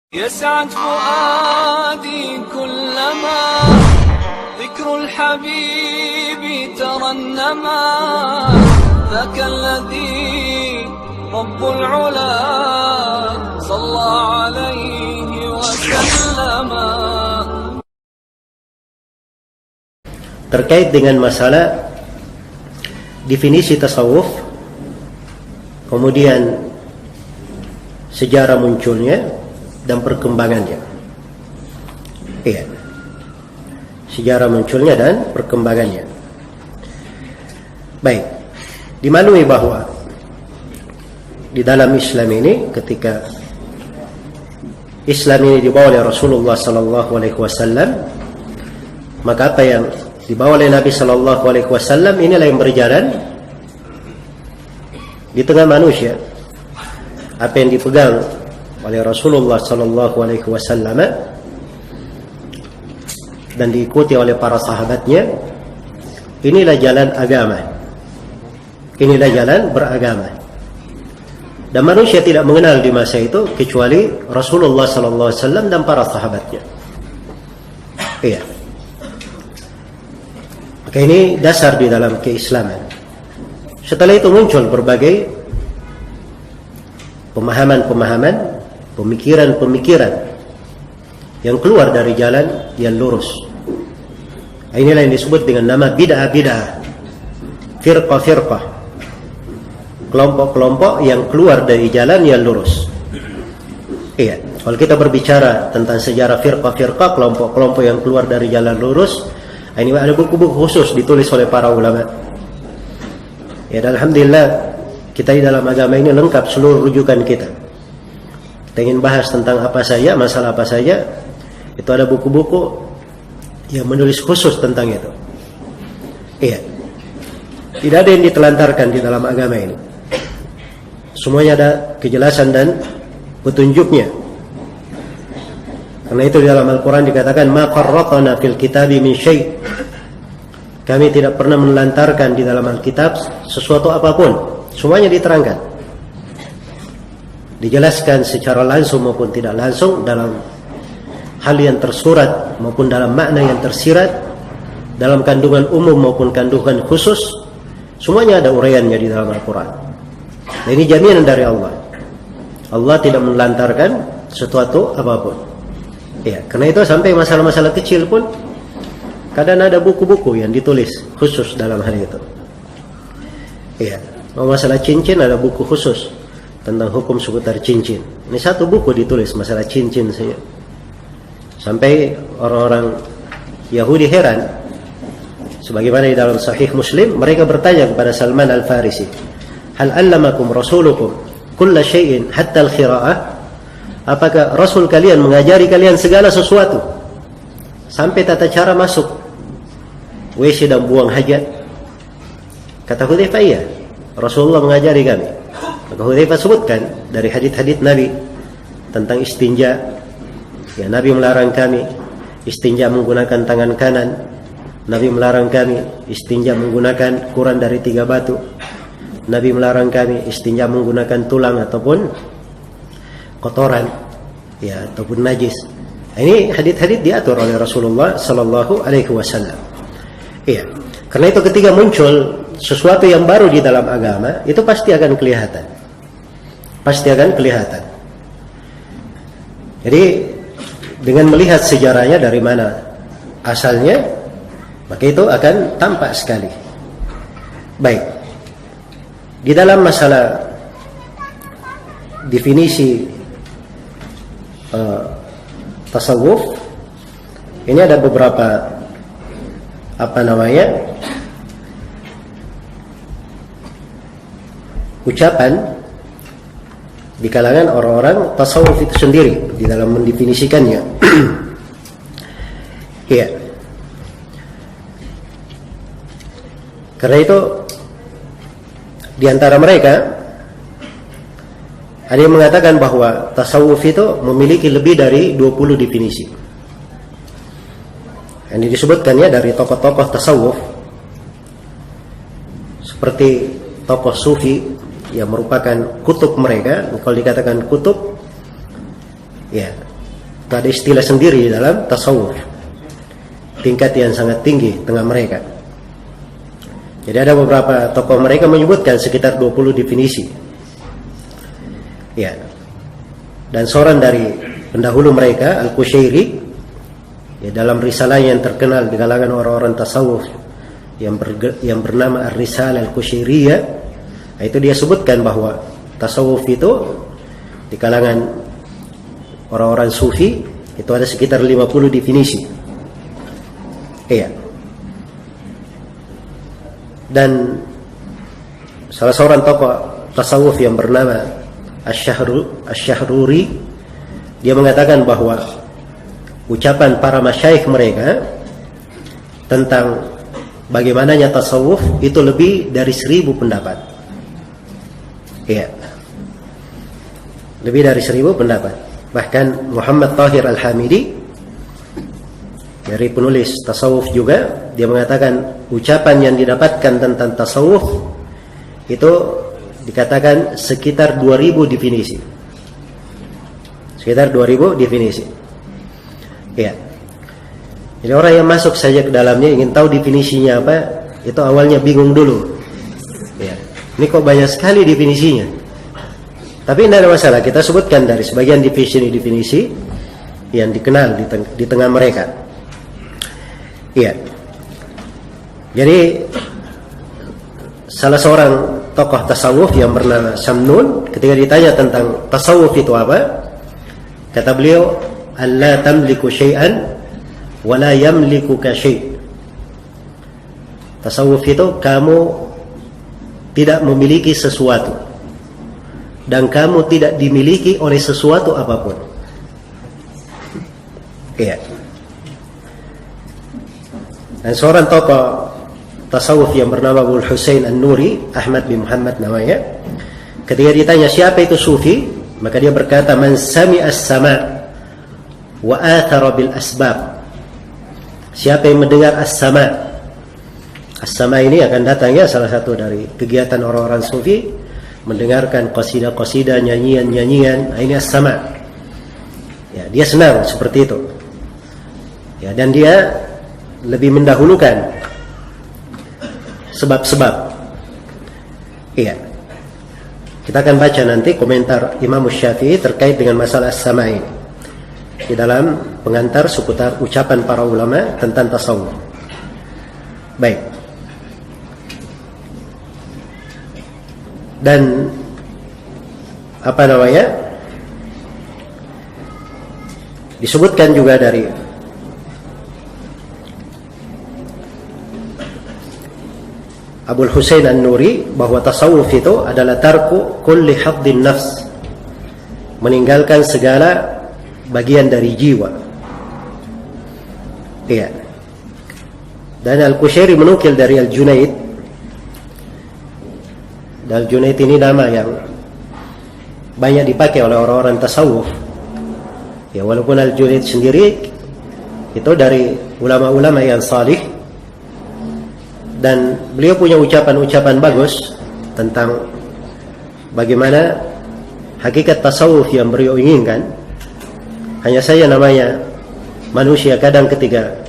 يسعد فؤادي كلما ذكر الحبيب ترنما ذاك الذي رب العلا صلى عليه وسلم. Terkait dengan masalah definisi tasawuf, kemudian sejarah munculnya dan perkembangannya. Iya. Sejarah munculnya dan perkembangannya. Baik. Dimaklumi bahwa di dalam Islam ini, ketika Islam ini dibawa oleh Rasulullah sallallahu alaihi wasallam, maka apa yang dibawa oleh Nabi sallallahu alaihi wasallam inilah yang berjalan di tengah manusia. Apa yang dipegang oleh Rasulullah sallallahu alaihi wasallam dan diikuti oleh para sahabatnya, inilah jalan agama. Inilah jalan beragama. Dan manusia tidak mengenal di masa itu kecuali Rasulullah sallallahu alaihi wasallam dan para sahabatnya. Iya. Maka ini dasar di dalam keislaman. Setelah itu muncul berbagai pemahaman-pemahaman, pemikiran-pemikiran yang keluar dari jalan yang lurus. Inilah yang disebut dengan nama bid'ah-bid'ah, firqah-firqah, kelompok-kelompok yang keluar dari jalan yang lurus. Iya, kalau kita berbicara tentang sejarah firqah-firqah, kelompok-kelompok yang keluar dari jalan lurus, ini ada buku-buku khusus ditulis oleh para ulama. Ya, dan alhamdulillah kita di dalam agama ini lengkap seluruh rujukan kita. Kita ingin bahas tentang apa saja, masalah apa saja, itu ada buku-buku yang menulis khusus tentang itu. Iya. Tidak ada yang ditelantarkan di dalam agama ini. Semuanya ada kejelasan dan petunjuknya. Karena itu di dalam Al-Quran dikatakan, ma farraqna fil kitabi min syai'. Kami tidak pernah menelantarkan di dalam Alkitab sesuatu apapun. Semuanya diterangkan, dijelaskan secara langsung maupun tidak langsung, dalam hal yang tersurat maupun dalam makna yang tersirat, dalam kandungan umum maupun kandungan khusus. Semuanya ada uraiannya di dalam Al-Quran. Nah, ini jaminan dari Allah. Allah tidak menelantarkan sesuatu apapun. Ya, karena itu sampai masalah-masalah kecil pun kadang ada buku-buku yang ditulis khusus dalam hal itu. Ya, masalah cincin ada buku khusus tentang hukum seputar cincin. Ini satu buku ditulis masalah cincin saja. Sampai orang-orang Yahudi heran. Sebagaimana di dalam Sahih Muslim, mereka bertanya kepada Salman Al-Farisi, "Hal allamakum rasulukum kulla syai'in hatta al-khira'ah?" Apakah Rasul kalian mengajari kalian segala sesuatu sampai tata cara masuk WC dan buang hajat? Kata Hudzaifah, iya, Rasulullah mengajari kami. Maka Hudzaifah sebutkan dari hadits-hadits Nabi tentang istinja. Ya, Nabi melarang kami istinja menggunakan tangan kanan. Nabi melarang kami istinja menggunakan kurang dari 3 batu. Nabi melarang kami istinja menggunakan tulang ataupun kotoran, ya, ataupun najis. Ini hadits-hadits diatur oleh Rasulullah sallallahu alaihi wasallam. Iya. Karena itu ketika muncul sesuatu yang baru di dalam agama, itu pasti akan kelihatan. Pasti akan kelihatan. Jadi dengan melihat sejarahnya dari mana asalnya, maka itu akan tampak sekali. Baik. Di dalam masalah definisi tasawuf, ini ada beberapa ucapan di kalangan orang-orang tasawuf itu sendiri di dalam mendefinisikannya. Iya. Karena itu di antara mereka ada yang mengatakan bahwa tasawuf itu memiliki lebih dari 20 definisi. Yang disebutkannya dari tokoh-tokoh tasawuf seperti tokoh sufi yang merupakan kutub mereka. Kalau dikatakan kutub, ya, Itu ada istilah sendiri dalam tasawuf, tingkat yang sangat tinggi tengah mereka. Jadi ada beberapa tokoh mereka menyebutkan sekitar 20 definisi. Ya. Dan seorang dari pendahulu mereka, Al-Qushairi, ya, dalam risalah yang terkenal di kalangan orang-orang tasawuf yang bernama Ar-Risalah Al-Qushairiyah, itu dia sebutkan bahwa tasawuf itu di kalangan orang-orang sufi itu ada sekitar 50 definisi. Iya. Dan salah seorang tokoh tasawuf yang bernama Asy-Syahruri, dia mengatakan bahwa ucapan para masyayikh mereka tentang bagaimananya tasawuf itu lebih dari 1000 pendapat. Iya. Lebih dari 1000 pendapat. Bahkan Muhammad Tahir Al-Hamidi, dari penulis tasawuf juga, dia mengatakan ucapan yang didapatkan tentang tasawuf itu dikatakan sekitar 2000 definisi. Sekitar 2000 definisi. Ya. Jadi orang yang masuk saja ke dalamnya ingin tahu definisinya apa, itu awalnya bingung dulu. Ya. Ini kok banyak sekali definisinya. Tapi tidak ada masalah, kita sebutkan dari sebagian definisi yang dikenal di tengah mereka. Iya. Jadi salah seorang tokoh tasawuf yang bernama Samnun, ketika ditanya tentang tasawuf itu apa, kata beliau, "Alla tamliku syai'an wa la yamlikuka syai'." Tasawuf itu kamu tidak memiliki sesuatu dan kamu tidak dimiliki oleh sesuatu apapun. Iya. Dan seorang tokoh tasawuf yang bernama Abu Husain An-Nuri, Ahmad bin Muhammad namanya, ketika ditanya siapa itu sufi, maka dia berkata, "Man sami'a as-sama' wa athara bil asbab." Siapa yang mendengar as-sama'. As-sama' ini akan datang, ya, salah satu dari kegiatan orang-orang sufi, mendengarkan qasidah-qasidah, nyanyian-nyanyian. Ini as-sama'. Ya, dia senang seperti itu. Ya, dan dia lebih mendahulukan sebab-sebab. Iya. Kita akan baca nanti komentar Imam Syafi'i terkait dengan masalah as-sama' ini di dalam pengantar seputar ucapan para ulama tentang tasawuf. Baik. Dan apa namanya? Disebutkan juga dari Abu Husain An-Nuri bahwa tasawuf itu adalah tarku kulli haddin nafs, meninggalkan segala bagian dari jiwa. Iya. Dan Al-Qushairi menukil dari Al-Junaid. Dan Al-Junaid ini nama yang banyak dipakai oleh orang-orang tasawuf. Ya, walaupun Al-Junaid sendiri itu dari ulama-ulama yang salih, dan beliau punya ucapan-ucapan bagus tentang bagaimana hakikat tasawuf yang beliau inginkan. Hanya saja namanya manusia kadang ketika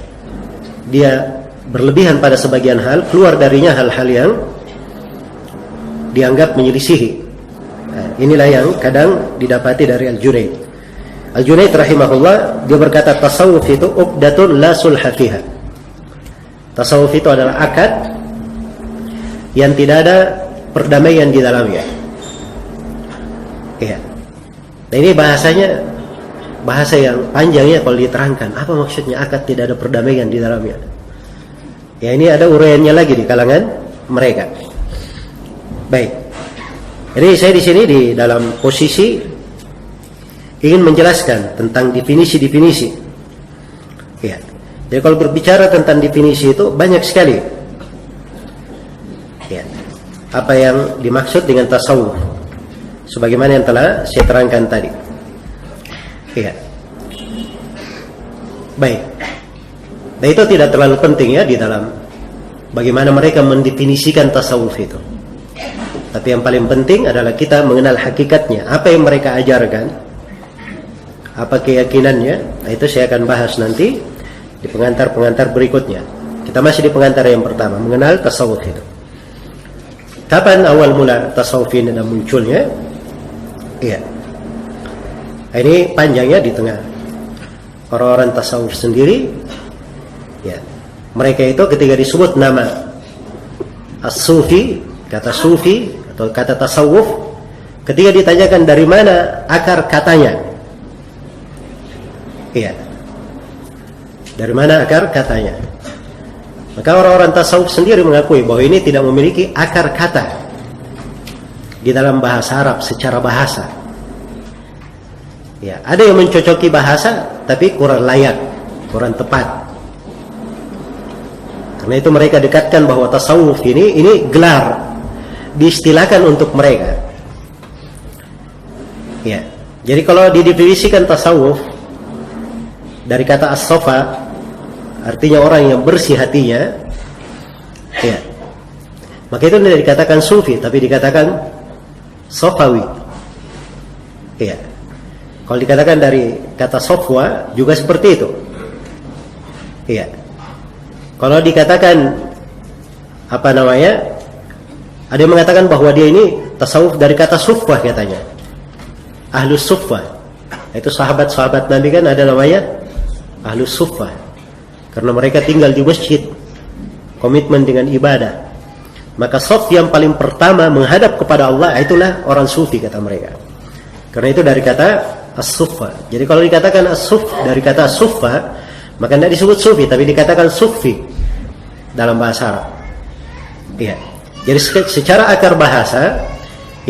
dia berlebihan pada sebagian hal, keluar darinya hal-hal yang dianggap menyelisihi. Nah, inilah yang kadang didapati dari Al-Junaid. Al-Junaid rahimahullah, dia berkata tasawuf itu uqdatun la sulha fiha. Tasawuf itu adalah akad yang tidak ada perdamaian di dalamnya. Iya. Nah, ini bahasanya bahasa yang panjangnya kalau diterangkan. Apa maksudnya akad tidak ada perdamaian di dalamnya? Ya, ini ada uraiannya lagi di kalangan mereka. Baik. Jadi saya di sini di dalam posisi ingin menjelaskan tentang definisi-definisi. Ya. Jadi kalau berbicara tentang definisi itu banyak sekali. Ya. Apa yang dimaksud dengan tasawuf? Sebagaimana yang telah saya terangkan tadi. Ya. Baik. Dan itu tidak terlalu penting ya di dalam bagaimana mereka mendefinisikan tasawuf itu. Tapi yang paling penting adalah kita mengenal hakikatnya, apa yang mereka ajarkan, apa keyakinannya. Nah, itu saya akan bahas nanti di pengantar-pengantar berikutnya. Kita masih di pengantar yang pertama, mengenal tasawuf itu. Kapan awal mula tasawuf ini dan munculnya? Iya. Ini panjangnya di tengah. Orang-orang tasawuf sendiri, ya, mereka itu ketika disebut nama as-sufi, kata sufi atau kata tasawuf, ketika ditanyakan dari mana akar katanya, iya, dari mana akar katanya, maka orang-orang tasawuf sendiri mengakui bahwa ini tidak memiliki akar kata di dalam bahasa Arab secara bahasa. Ya, ada yang mencocoki bahasa tapi kurang layak, kurang tepat. Karena itu mereka dekatkan bahwa tasawuf ini gelar diistilahkan untuk mereka. Ya. Jadi kalau didefinisikan tasawuf dari kata as-safa, artinya orang yang bersih hatinya, ya, maka itu tidak dikatakan sufi tapi dikatakan sofawi. Ya. Kalau dikatakan dari kata sofwa juga seperti itu. Iya. Kalau dikatakan apa namanya? Ada yang mengatakan bahwa dia ini tasawuf dari kata sufwah katanya. Ahlus sufwah. Itu sahabat-sahabat Nabi kan ada namanya ahlus sufwah. Karena mereka tinggal di masjid. Komitmen dengan ibadah. Maka saf yang paling pertama menghadap kepada Allah itulah orang sufi kata mereka. Karena itu dari kata as-suffa. Jadi kalau dikatakan as-suf dari kata as-suffa, maka tidak disebut sufi tapi dikatakan sufi dalam bahasa Arab. Iya. Jadi secara akar bahasa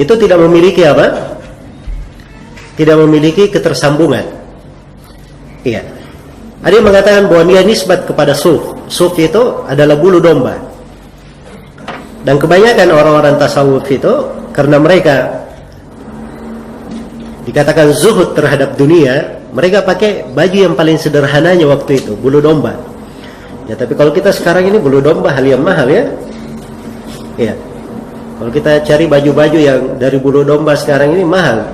itu tidak memiliki apa? Tidak memiliki ketersambungan. Iya. Ada yang mengatakan bahwa dia nisbat kepada suf. Suf itu adalah bulu domba. Dan kebanyakan orang-orang tasawuf itu karena mereka dikatakan zuhud terhadap dunia, mereka pakai baju yang paling sederhananya waktu itu, bulu domba. Ya, tapi kalau kita sekarang ini bulu domba hal yang mahal ya. Ya. Kalau kita cari baju-baju yang dari bulu domba sekarang ini mahal.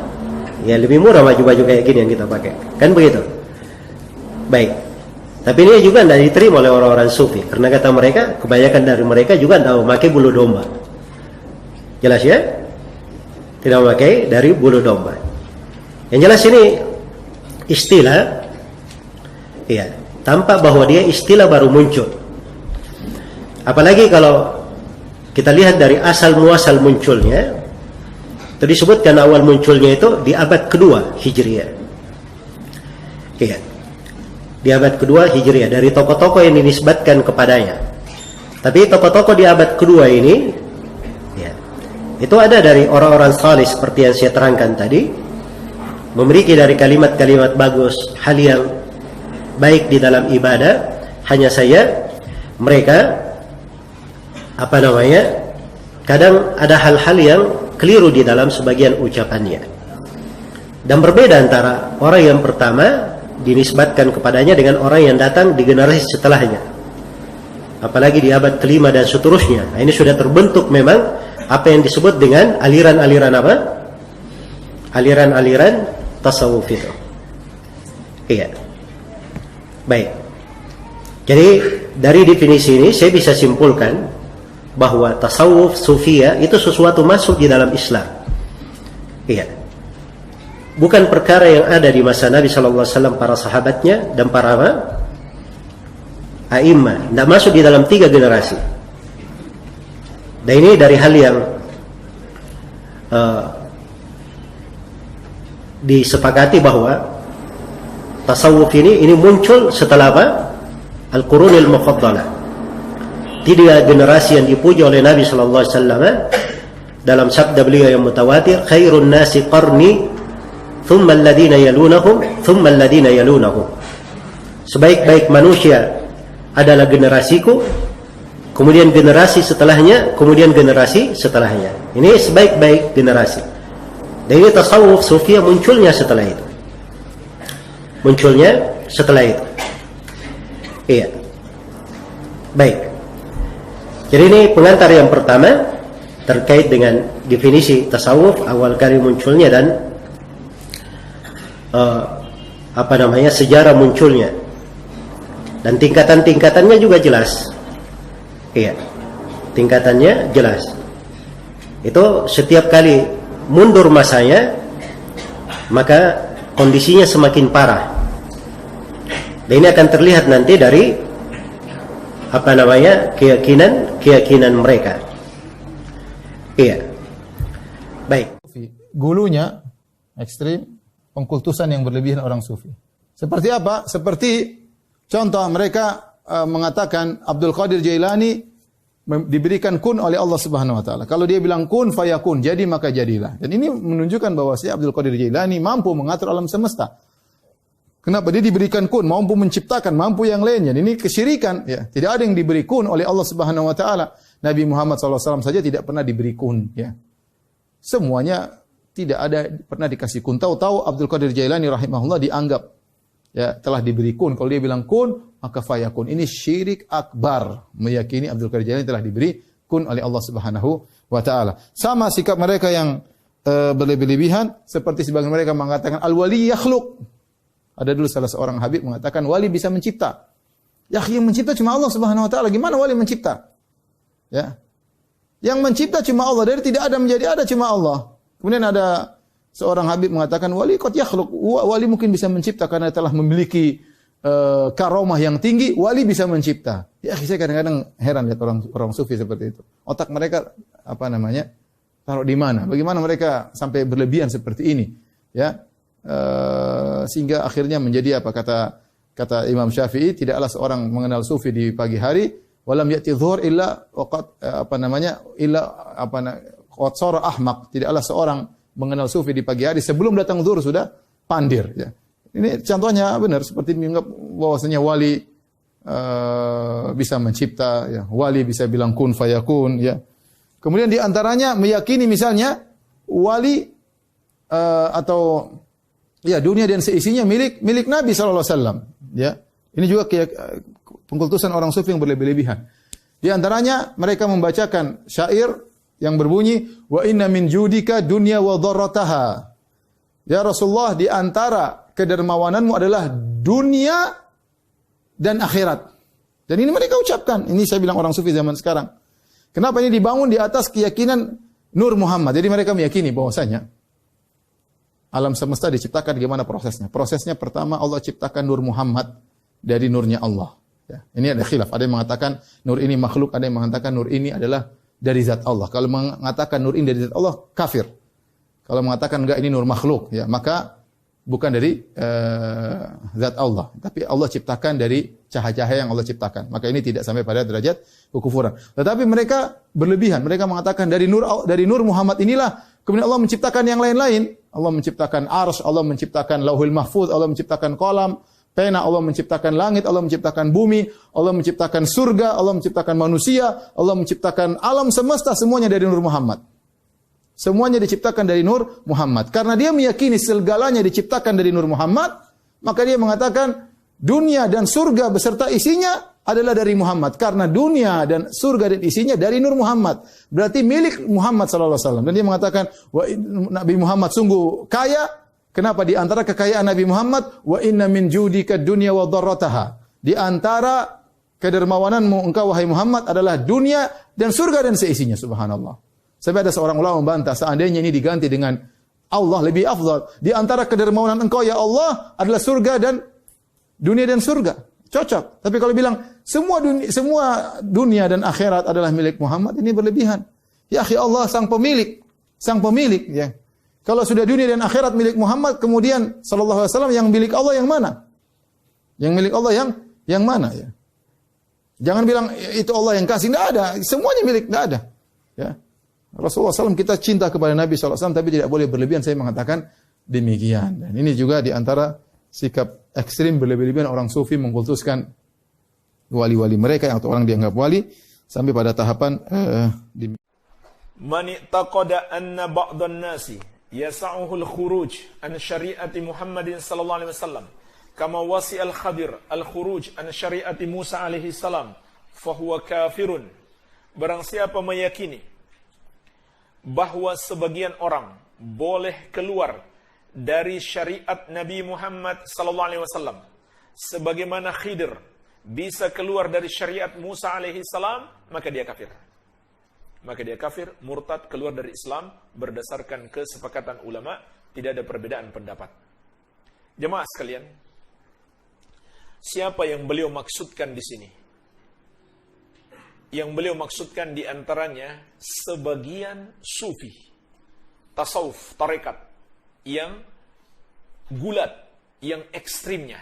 Ya, lebih murah baju-baju kayak gini yang kita pakai. Kan begitu? Baik. Tapi ini juga tidak diterima oleh orang-orang sufi karena kata mereka, kebanyakan dari mereka juga tidak memakai bulu domba. Jelas ya? Tidak memakai dari bulu domba. Yang jelas ini istilah, ya, tampak bahwa dia istilah baru muncul. Apalagi kalau kita lihat dari asal muasal munculnya, itu disebutkan awal munculnya itu di abad kedua Hijriah. Iya, di abad kedua Hijriah dari tokoh-tokoh yang dinisbatkan kepadanya. Tapi tokoh-tokoh di abad kedua ini, ya, itu ada dari orang-orang salih seperti yang saya terangkan tadi. Memiliki dari kalimat-kalimat bagus, hal yang baik di dalam ibadah. Hanya saja mereka apa namanya? Kadang ada hal-hal yang keliru di dalam sebagian ucapannya. Dan berbeda antara orang yang pertama dinisbatkan kepadanya dengan orang yang datang di generasi setelahnya. Apalagi di abad kelima dan seterusnya. Nah, ini sudah terbentuk memang apa yang disebut dengan aliran-aliran apa? Aliran-aliran tasawuf itu. Iya. Baik. Jadi dari definisi ini saya bisa simpulkan bahwa tasawuf sufia itu sesuatu masuk di dalam Islam. Iya. Bukan perkara yang ada di masa Nabi SAW, para sahabatnya dan para a'imah. Tidak masuk di dalam 3 generasi. Dan ini dari hal yang disepakati bahwa tasawuf ini muncul setelah apa? Al-Qurunil Mufaddalah. 3 generasi yang dipuji oleh Nabi sallallahu alaihi wasallam dalam sabda beliau yang mutawatir, khairun nasi qarni thumma alladhina yalunahum thumma alladhina yalunahum. Sebaik-baik manusia adalah generasiku, kemudian generasi setelahnya, kemudian generasi setelahnya. Ini sebaik-baik generasi. Dan ini tasawuf sufia munculnya setelah itu. Munculnya setelah itu. Iya. Baik. Jadi ini pengantar yang pertama terkait dengan definisi tasawuf awal kali munculnya dan sejarah munculnya. Dan tingkatan-tingkatannya juga jelas. Iya. Tingkatannya jelas. Itu setiap kali mundur masanya, maka kondisinya semakin parah. Dan ini akan terlihat nanti dari keyakinan mereka. Iya. Baik. Gulunya ekstrim, pengkultusan yang berlebihan orang sufi. Seperti apa? Seperti contoh mereka mengatakan Abdul Qadir Jailani diberikan kun oleh Allah Subhanahu wa taala. Kalau dia bilang kun fayakun, jadi maka jadilah. Dan ini menunjukkan bahwa si Abdul Qadir Jailani mampu mengatur alam semesta. Kenapa? Dia diberikan kun, mampu menciptakan, mampu yang lainnya. Ini kesyirikan, ya. Tidak ada yang diberi kun oleh Allah Subhanahu wa taala. Nabi Muhammad SAW saja tidak pernah diberi kun, ya. Semuanya tidak ada pernah dikasih kun. Tahu-tahu Abdul Qadir Jailani rahimahullah dianggap ya telah diberi kun. Kalau dia bilang kun, maka fayakun. Ini syirik akbar, meyakini Abdul Qadir Jailani telah diberi kun oleh Allah Subhanahu wa taala. Sama sikap mereka yang berlebihan, seperti sebagian mereka mengatakan al-wali yakhluq. Ada dulu salah seorang habib mengatakan wali bisa mencipta. Ya, yang mencipta cuma Allah Subhanahu wa taala. Gimana wali mencipta? Ya. Yang mencipta cuma Allah, dari tidak ada menjadi ada cuma Allah. Kemudian ada seorang habib mengatakan wali qad yakhluq. Wali mungkin bisa mencipta karena telah memiliki karomah yang tinggi, wali bisa mencipta. Ya, saya kadang-kadang heran lihat orang sufi seperti itu. Otak mereka taruh di mana? Bagaimana mereka sampai berlebihan seperti ini? Ya. Sehingga akhirnya menjadi apa kata Imam Syafi'i, tidaklah seorang mengenal sufi di pagi hari walam ya'ti dhuhur illa waqad qad sara ahmaq, tidaklah seorang mengenal sufi di pagi hari sebelum datang zuhur sudah pandir, ya. Ini contohnya benar seperti menganggap bahwasanya wali bisa mencipta, ya. Wali bisa bilang kun fayakun, ya. Kemudian di antaranya meyakini misalnya wali atau ya, dunia dan seisinya milik Nabi sallallahu alaihi wasallam, ya. Ini juga pengkultusan orang sufi yang berlebihan. Di antaranya mereka membacakan syair yang berbunyi wa inna min judika dunya wa dharrataha. Ya Rasulullah, di antara kedermawananmu adalah dunia dan akhirat. Dan ini mereka ucapkan. Ini saya bilang orang sufi zaman sekarang. Kenapa ini dibangun di atas keyakinan Nur Muhammad? Jadi mereka meyakini bahwasanya alam semesta diciptakan bagaimana prosesnya? Prosesnya pertama Allah ciptakan Nur Muhammad dari nurnya Allah. Ya. Ini ada khilaf. Ada yang mengatakan nur ini makhluk, ada yang mengatakan nur ini adalah dari zat Allah. Kalau mengatakan nur ini dari zat Allah, kafir. Kalau mengatakan enggak ini nur makhluk, ya maka bukan dari zat Allah, tapi Allah ciptakan dari cahaya-cahaya yang Allah ciptakan. Maka ini tidak sampai pada derajat kekufuran. Tetapi mereka berlebihan. Mereka mengatakan dari nur Muhammad inilah kemudian Allah menciptakan yang lain-lain. Allah menciptakan arsy, Allah menciptakan lauhul mahfuz, Allah menciptakan kolam, pena, Allah menciptakan langit, Allah menciptakan bumi, Allah menciptakan surga, Allah menciptakan manusia, Allah menciptakan alam semesta, semuanya dari nur Muhammad. Semuanya diciptakan dari nur Muhammad. Karena dia meyakini segalanya diciptakan dari nur Muhammad, maka dia mengatakan dunia dan surga beserta isinya adalah dari Muhammad. Karena dunia dan surga dan isinya dari nur Muhammad. Berarti milik Muhammad sallallahu alaihi wasallam. Dan dia mengatakan, Nabi Muhammad sungguh kaya. Kenapa? Di antara kekayaan Nabi Muhammad, wa inna min judika dunya wa dharrataha. Di antara kedermawananmu engkau wahai Muhammad adalah dunia dan surga dan seisinya. Subhanallah. Sampai ada seorang ulama membantah, seandainya ini diganti dengan Allah lebih afdal. Di antara kedermawanan engkau ya Allah adalah surga dan dunia dan surga. Cocok. Tapi kalau bilang semua dunia dan akhirat adalah milik Muhammad, ini berlebihan. Ya akhi, Allah sang pemilik, ya. Kalau sudah dunia dan akhirat milik Muhammad, kemudian sallallahu alaihi wasallam yang milik Allah yang mana? Yang milik Allah yang mana, ya? Jangan bilang itu Allah yang kasih, enggak ada. Semuanya milik, enggak ada. Ya. Rasulullah SAW kita cinta kepada Nabi SAW, tapi tidak boleh berlebihan. Saya mengatakan demikian. Dan ini juga di antara sikap ekstrim berlebihan orang sufi mengkultuskan wali-wali mereka atau orang dianggap wali sampai pada tahapan Man i'taqada anna ba'dhan nasi yas'uhu al-khuruj an syari'ati Muhammadin sallallahu alaihi wasallam kama wasi al-Khadir al-khuruj an syari'ati Musa alaihi salam fahuwa kafirun. Barang siapa meyakini bahwa sebagian orang boleh keluar dari syariat Nabi Muhammad sallallahu alaihi wasallam, sebagaimana Khidir bisa keluar dari syariat Musa alaihi salam, maka dia kafir. Maka dia kafir, murtad, keluar dari Islam berdasarkan kesepakatan ulama, tidak ada perbedaan pendapat. Jemaah sekalian, siapa yang beliau maksudkan di sini? Yang beliau maksudkan di antaranya sebagian sufi, tasawuf, tarekat yang gulat, yang ekstrimnya.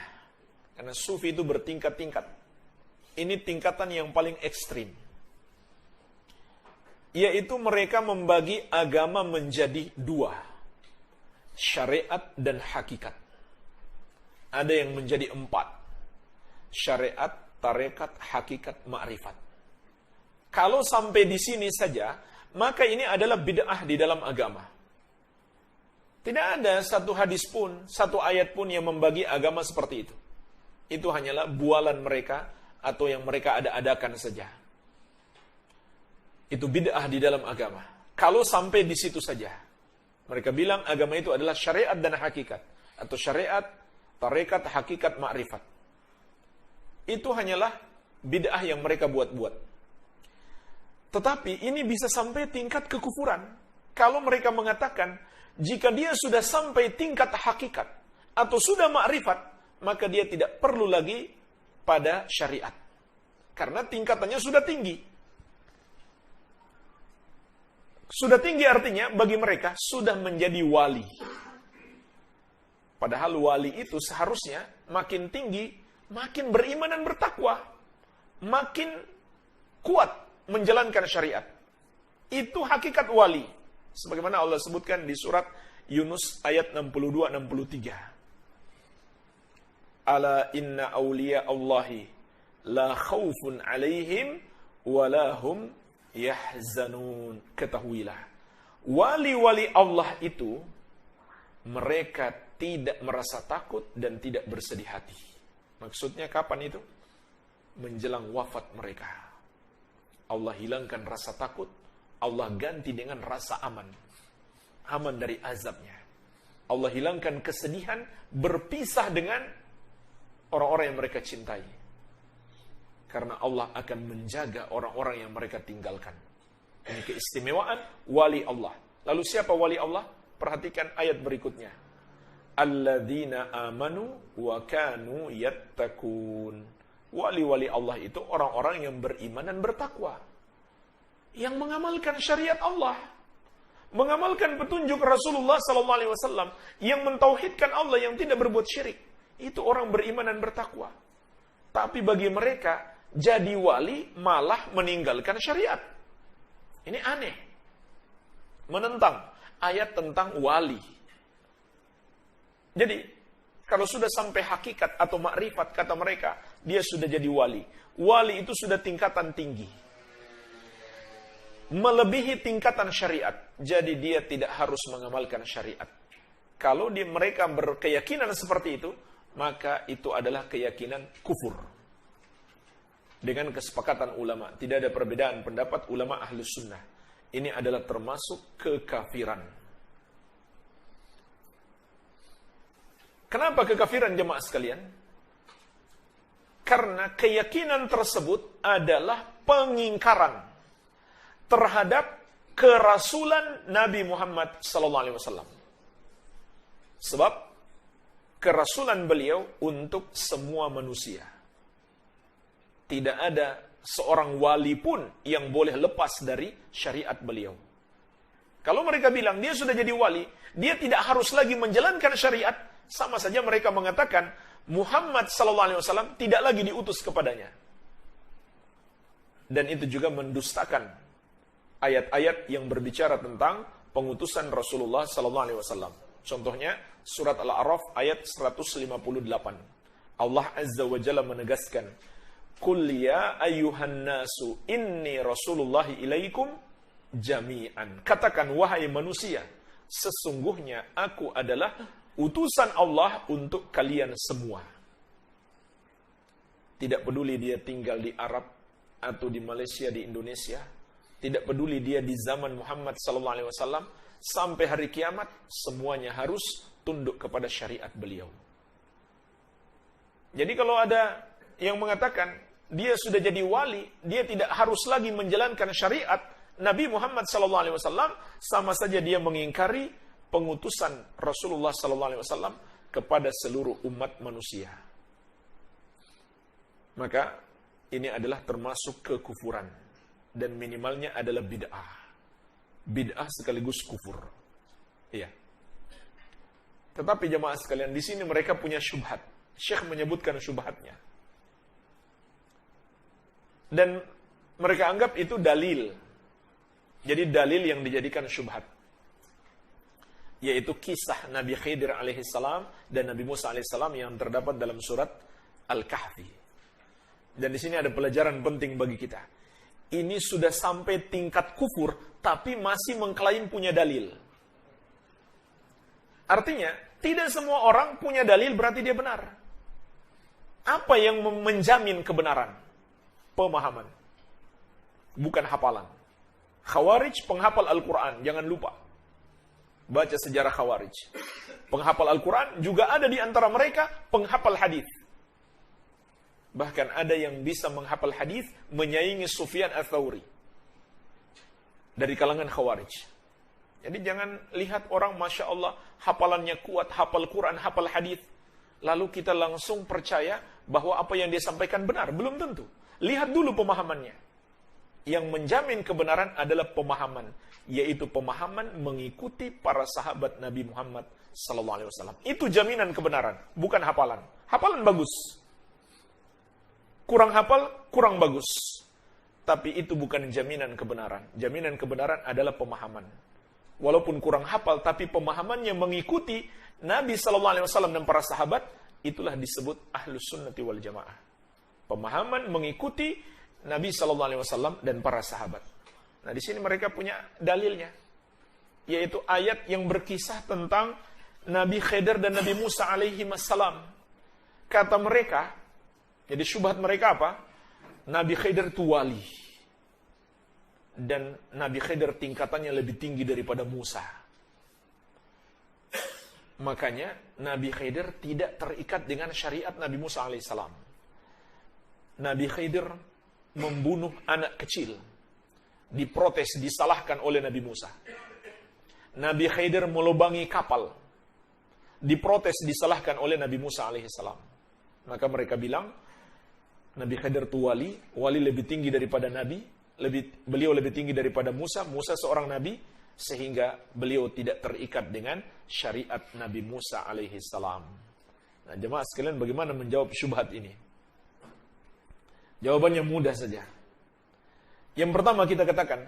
Karena sufi itu bertingkat-tingkat. Ini tingkatan yang paling ekstrim. Yaitu mereka membagi agama menjadi dua, syariat dan hakikat. Ada yang menjadi 4, syariat, tarekat, hakikat, ma'rifat. Kalau sampai di sini saja, maka ini adalah bid'ah di dalam agama. Tidak ada satu hadis pun, satu ayat pun yang membagi agama seperti itu. Itu hanyalah bualan mereka atau yang mereka ada-adakan saja. Itu bid'ah di dalam agama. Kalau sampai di situ saja, mereka bilang agama itu adalah syariat dan hakikat, atau syariat, tarekat, hakikat, ma'rifat. Itu hanyalah bid'ah yang mereka buat-buat. Tetapi ini bisa sampai tingkat kekufuran. Kalau mereka mengatakan, jika dia sudah sampai tingkat hakikat, atau sudah ma'rifat, maka dia tidak perlu lagi pada syariat. Karena tingkatannya sudah tinggi. Sudah tinggi artinya bagi mereka sudah menjadi wali. Padahal wali itu seharusnya makin tinggi, makin beriman dan bertakwa, makin kuat menjalankan syariat. Itu hakikat wali. Sebagaimana Allah sebutkan di surat Yunus ayat 62-63. Ala inna awliya Allahi la khawfun alaihim wa la hum yahzanun. Ketahuilah, wali-wali Allah itu mereka tidak merasa takut dan tidak bersedih hati. Maksudnya kapan itu? Menjelang wafat mereka. Allah hilangkan rasa takut, Allah ganti dengan rasa aman. Aman dari azabnya. Allah hilangkan kesedihan, berpisah dengan orang-orang yang mereka cintai. Karena Allah akan menjaga orang-orang yang mereka tinggalkan. Ini keistimewaan wali Allah. Lalu siapa wali Allah? Perhatikan ayat berikutnya. Alladzina amanu wa kanu yattaqun. Wali-wali Allah itu orang-orang yang beriman dan bertakwa. Yang mengamalkan syariat Allah. Mengamalkan petunjuk Rasulullah SAW. Yang mentauhidkan Allah, yang tidak berbuat syirik. Itu orang beriman dan bertakwa. Tapi bagi mereka, jadi wali malah meninggalkan syariat. Ini aneh. Menentang ayat tentang wali. Jadi, kalau sudah sampai hakikat atau makrifat, kata mereka, dia sudah jadi wali. Wali itu sudah tingkatan tinggi. Melebihi tingkatan syariat. Jadi dia tidak harus mengamalkan syariat. Kalau mereka berkeyakinan seperti itu, maka itu adalah keyakinan kufur. Dengan kesepakatan ulama. Tidak ada perbedaan pendapat ulama ahlus sunnah. Ini adalah termasuk kekafiran. Kenapa kekafiran jemaah sekalian? Karena keyakinan tersebut adalah pengingkaran terhadap kerasulan Nabi Muhammad SAW. Sebab kerasulan beliau untuk semua manusia. Tidak ada seorang wali pun yang boleh lepas dari syariat beliau. Kalau mereka bilang dia sudah jadi wali, dia tidak harus lagi menjalankan syariat, sama saja mereka mengatakan Muhammad SAW tidak lagi diutus kepadanya. Dan itu juga mendustakan ayat-ayat yang berbicara tentang pengutusan Rasulullah SAW. Contohnya surat Al-A'raf ayat 158. Allah Azza wa Jalla menegaskan, "Qul ya ayyuhan nasu inni Rasulullahi ilaikum jami'an." Katakan wahai manusia, sesungguhnya aku adalah utusan Allah untuk kalian semua. Tidak peduli dia tinggal di Arab atau di Malaysia, di Indonesia. Tidak peduli dia di zaman Muhammad SAW. Sampai hari kiamat, semuanya harus tunduk kepada syariat beliau. Jadi kalau ada yang mengatakan dia sudah jadi wali, dia tidak harus lagi menjalankan syariat Nabi Muhammad SAW, sama saja dia mengingkari pengutusan Rasulullah SAW kepada seluruh umat manusia. Maka ini adalah termasuk kekufuran, dan minimalnya adalah bid'ah. Bid'ah sekaligus kufur. Iya. Tetapi jemaah sekalian, di sini mereka punya syubhat. Syekh menyebutkan syubhatnya. Dan mereka anggap itu dalil. Jadi dalil yang dijadikan syubhat. Yaitu kisah Nabi Khidir alaihissalam dan Nabi Musa alaihissalam yang terdapat dalam surat Al-Kahfi. Dan di sini ada pelajaran penting bagi kita. Ini sudah sampai tingkat kufur, tapi masih mengklaim punya dalil. Artinya, tidak semua orang punya dalil berarti dia benar. Apa yang menjamin kebenaran? Pemahaman. Bukan hafalan. Khawarij penghafal Al-Quran, jangan lupa. Baca sejarah Khawarij. Penghafal Al-Quran juga ada di antara mereka penghafal hadis. Bahkan ada yang bisa menghafal hadis menyaingi Sufyan Ats-Tsauri dari kalangan Khawarij. Jadi jangan lihat orang Masya Allah hafalannya kuat, hafal Quran, hafal hadis, lalu kita langsung percaya bahwa apa yang dia sampaikan benar. Belum tentu. Lihat dulu pemahamannya. Yang menjamin kebenaran adalah pemahaman, yaitu pemahaman mengikuti para sahabat Nabi Muhammad SAW. Itu jaminan kebenaran, bukan hafalan. Hafalan bagus. Kurang hafal, kurang bagus. Tapi itu bukan jaminan kebenaran. Jaminan kebenaran adalah pemahaman. Walaupun kurang hafal, tapi pemahamannya mengikuti Nabi SAW dan para sahabat, itulah disebut Ahlus Sunnati wal Jamaah. Pemahaman mengikuti Nabi SAW dan para sahabat. Nah, di sini mereka punya dalilnya, yaitu ayat yang berkisah tentang Nabi Khidir dan Nabi Musa alaihi wassalam. Kata mereka, jadi syubhat mereka apa? Nabi Khidir itu wali. Dan Nabi Khidir tingkatannya lebih tinggi daripada Musa. Makanya Nabi Khidir tidak terikat dengan syariat Nabi Musa alaihissalam. Nabi Khidir membunuh anak kecil. Diprotes, disalahkan oleh Nabi Musa. Nabi Khidir melubangi kapal. Diprotes, disalahkan oleh Nabi Musa alaihissalam. Maka mereka bilang, Nabi Khidir itu wali lebih tinggi daripada Nabi, beliau lebih tinggi daripada Musa seorang Nabi, sehingga beliau tidak terikat dengan syariat Nabi Musa alaihissalam. Nah, jemaah sekalian, bagaimana menjawab syubhat ini? Jawabannya mudah saja. Yang pertama kita katakan,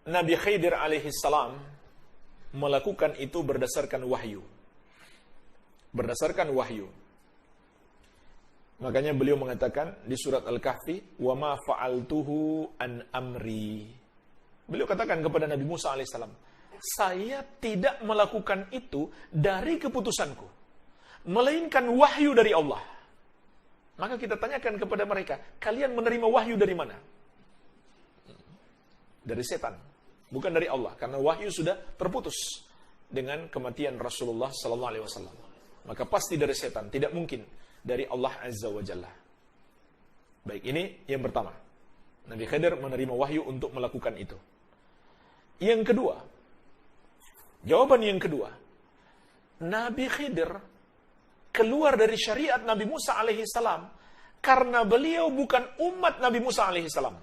Nabi Khidir alaihissalam melakukan itu berdasarkan wahyu. Berdasarkan wahyu. Makanya beliau mengatakan di surat Al-Kahfi, "Wa ma fa'altuhu an amri." Beliau katakan kepada Nabi Musa alaihissalam, "Saya tidak melakukan itu dari keputusanku, melainkan wahyu dari Allah." Maka kita tanyakan kepada mereka, kalian menerima wahyu dari mana? Dari setan, bukan dari Allah, karena wahyu sudah terputus dengan kematian Rasulullah SAW. Maka pasti dari setan, tidak mungkin dari Allah Azza wa Jalla. Baik, ini yang pertama. Nabi Khidir menerima wahyu untuk melakukan itu. Yang kedua, jawaban yang kedua, Nabi Khidir keluar dari syariat Nabi Musa alaihissalam karena beliau bukan umat Nabi Musa alaihissalam.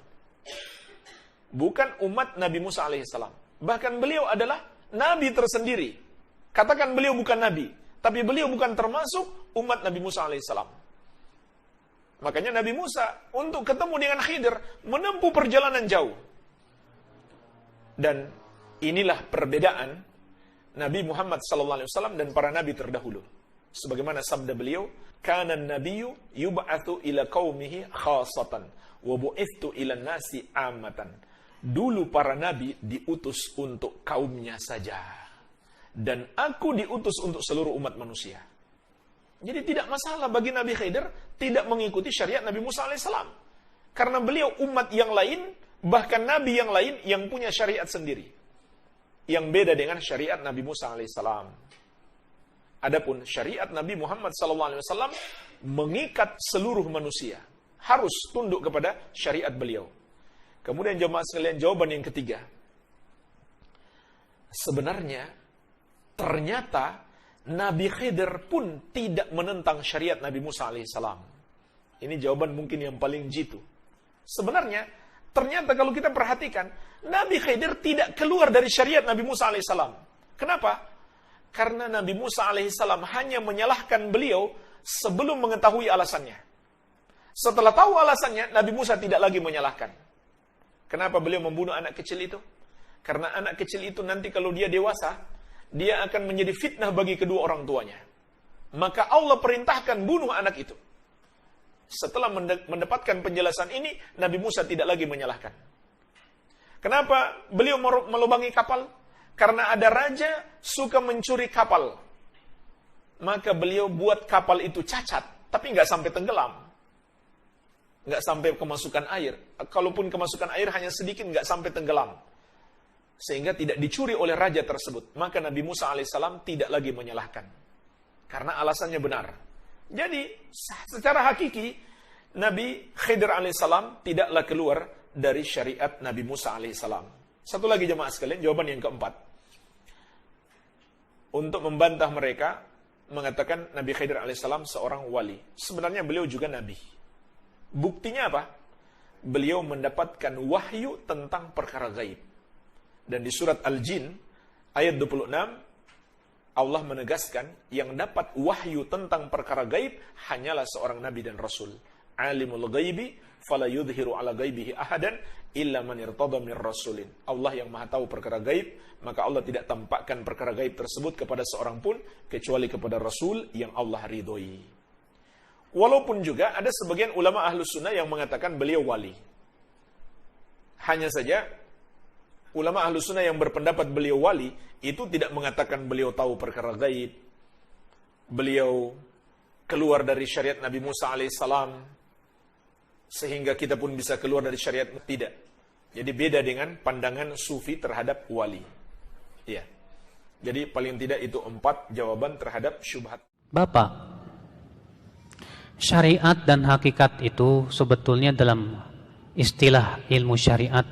Bukan umat Nabi Musa alaihissalam. Bahkan beliau adalah Nabi tersendiri. Katakan beliau bukan Nabi, tapi beliau bukan termasuk umat Nabi Musa alaihissalam. Makanya Nabi Musa untuk ketemu dengan Khidir menempuh perjalanan jauh. Dan inilah perbedaan Nabi Muhammad SAW dan para nabi terdahulu. Sebagaimana sabda beliau, "Kana an-nabiyyu yub'atsu ila qaumihi khassatan wa bu'ithtu ila nasi 'ammatan." Dulu para nabi diutus untuk kaumnya saja. Dan aku diutus untuk seluruh umat manusia. Jadi tidak masalah bagi Nabi Khidir tidak mengikuti syariat Nabi Musa alaihissalam. Karena beliau umat yang lain, bahkan nabi yang lain yang punya syariat sendiri. yang beda dengan syariat Nabi Musa alaihissalam. Adapun syariat Nabi Muhammad SAW mengikat seluruh manusia, harus tunduk kepada syariat beliau. Kemudian jemaah sekalian, jawaban yang ketiga. Sebenarnya, ternyata Nabi Khidir pun tidak menentang syariat Nabi Musa alaihissalam. Ini jawaban mungkin yang paling jitu. Sebenarnya, ternyata kalau kita perhatikan, Nabi Khidir tidak keluar dari syariat Nabi Musa alaihissalam. Kenapa? Karena Nabi Musa alaihissalam hanya menyalahkan beliau sebelum mengetahui alasannya. Setelah tahu alasannya, Nabi Musa tidak lagi menyalahkan. Kenapa beliau membunuh anak kecil itu? Karena anak kecil itu nanti kalau dia dewasa, dia akan menjadi fitnah bagi kedua orang tuanya. Maka Allah perintahkan bunuh anak itu. Setelah mendapatkan penjelasan ini, Nabi Musa tidak lagi menyalahkan. Kenapa beliau melubangi kapal? Karena ada raja suka mencuri kapal. Maka beliau buat kapal itu cacat, tapi nggak sampai tenggelam. Nggak sampai kemasukan air. Kalaupun kemasukan air hanya sedikit, nggak sampai tenggelam. Sehingga tidak dicuri oleh raja tersebut. Maka Nabi Musa alaihissalam tidak lagi menyalahkan. Karena alasannya benar. Jadi, secara hakiki, Nabi Khidir alaihissalam tidaklah keluar dari syariat Nabi Musa alaihissalam. Satu lagi jemaah sekalian, jawaban yang keempat. Untuk membantah mereka, mengatakan Nabi Khidir alaihissalam seorang wali. Sebenarnya beliau juga nabi. Buktinya apa? Beliau mendapatkan wahyu tentang perkara gaib. Dan di surat Al-Jin, ayat 26, Allah menegaskan, yang dapat wahyu tentang perkara gaib, hanyalah seorang nabi dan rasul. Alimul ghaibi, fala yudhiru ala ghaibihi ahadan, illa man irtada min rasulin. Allah yang maha tahu perkara gaib, maka Allah tidak tampakkan perkara gaib tersebut kepada seorang pun, kecuali kepada Rasul yang Allah ridhoi. Walaupun juga ada sebagian ulama Ahlus Sunnah yang mengatakan beliau wali. Hanya saja, ulama Ahlus Sunnah yang berpendapat beliau wali, itu tidak mengatakan beliau tahu perkara gaib, beliau keluar dari syariat Nabi Musa alaihissalam, sehingga kita pun bisa keluar dari syariat. Tidak. Jadi beda dengan pandangan sufi terhadap wali. Ya. Jadi paling tidak itu 4 jawaban terhadap syubhat. Bapak, syariat dan hakikat itu sebetulnya dalam istilah ilmu syariat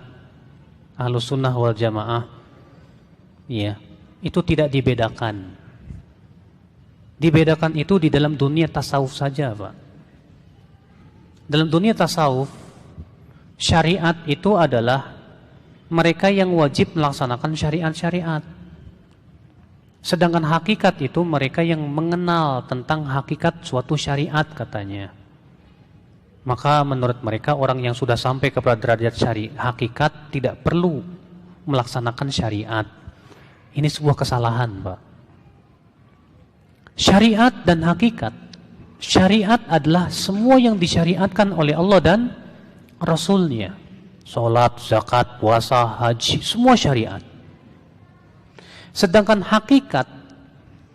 Ahlus Sunnah wal Jamaah, ya, itu tidak dibedakan. Dibedakan itu di dalam dunia tasawuf saja, Pak. Dalam dunia tasawuf, syariat itu adalah mereka yang wajib melaksanakan syariat-syariat. Sedangkan hakikat itu mereka yang mengenal tentang hakikat suatu syariat, katanya. Maka menurut mereka orang yang sudah sampai kepada derajat syariat hakikat tidak perlu melaksanakan syariat. Ini sebuah kesalahan, Pak. Syariat dan hakikat. Syariat adalah semua yang disyariatkan oleh Allah dan Rasulnya. Salat, zakat, puasa, haji, semua syariat. Sedangkan hakikat,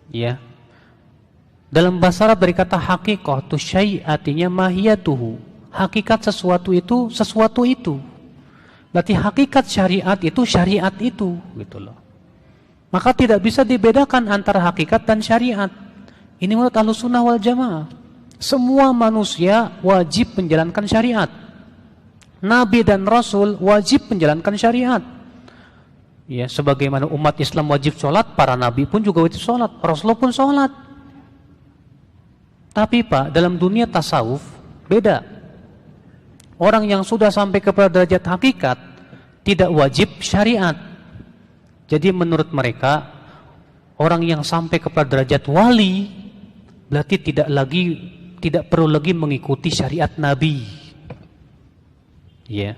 ya, dalam bahasa Arab dari kata hakikah, tu syai' artinya mahiyatuhu. Hakikat sesuatu itu, sesuatu itu. Berarti hakikat syariat itu, syariat itu, gitu loh. Maka tidak bisa dibedakan antara hakikat dan syariat. Ini menurut Ahlus Sunnah wal Jamaah. Semua manusia wajib menjalankan syariat. Nabi dan Rasul wajib menjalankan syariat. Ya, sebagaimana umat Islam wajib sholat, para nabi pun juga wajib sholat, Rasul pun sholat. Tapi Pak, dalam dunia tasawuf beda. Orang yang sudah sampai kepada derajat hakikat tidak wajib syariat. Jadi menurut mereka, orang yang sampai kepada derajat wali berarti tidak perlu lagi mengikuti syariat Nabi. Ya.